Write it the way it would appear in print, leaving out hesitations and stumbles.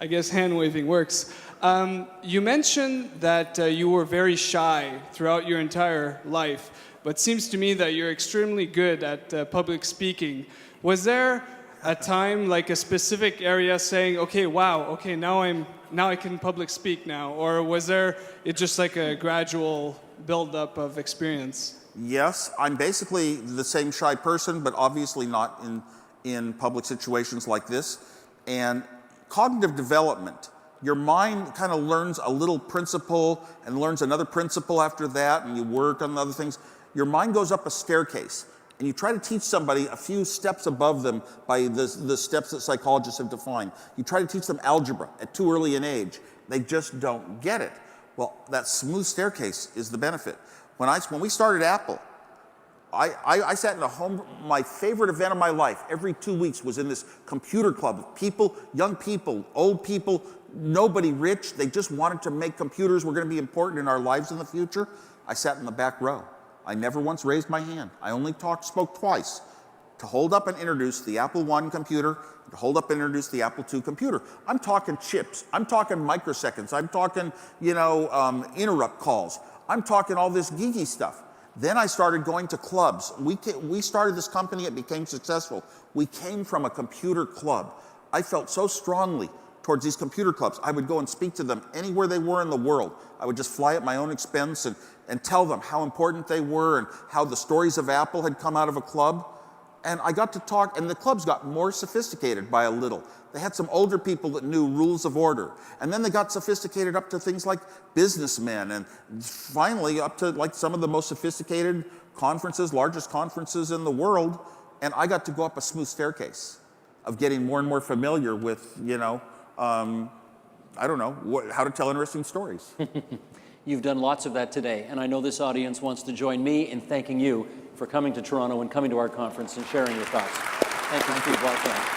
I guess hand waving works. You mentioned that you were very shy throughout your entire life, but seems to me that you're extremely good at public speaking. Was there a time, like a specific area, saying, "Okay, wow, okay, now I can public speak now," or was it just like a gradual build-up of experience? Yes, I'm basically the same shy person, but obviously not in public situations like this. And cognitive development, your mind kind of learns a little principle and learns another principle after that, and you work on other things. Your mind goes up a staircase, and you try to teach somebody a few steps above them by the steps that psychologists have defined. You try to teach them algebra at too early an age. They just don't get it. Well, that smooth staircase is the benefit. When we started Apple, I sat in a home, my favorite event of my life, every 2 weeks was in this computer club of people, young people, old people, nobody rich. They just wanted to make computers were going to be important in our lives in the future. I sat in the back row. I never once raised my hand. I only spoke twice to hold up and introduce the Apple I computer, to hold up and introduce the Apple II computer. I'm talking chips. I'm talking microseconds. I'm talking, interrupt calls. I'm talking all this geeky stuff. Then I started going to clubs. We started this company, it became successful. We came from a computer club. I felt so strongly towards these computer clubs. I would go and speak to them anywhere they were in the world. I would just fly at my own expense and tell them how important they were and how the stories of Apple had come out of a club. And I got to talk, and the clubs got more sophisticated by a little. They had some older people that knew rules of order. And then they got sophisticated up to things like businessmen, and finally up to like some of the most sophisticated conferences, largest conferences in the world. And I got to go up a smooth staircase of getting more and more familiar with, how to tell interesting stories. You've done lots of that today, and I know this audience wants to join me in thanking you for coming to Toronto and coming to our conference and sharing your thoughts. Thank you, Steve Wozniak.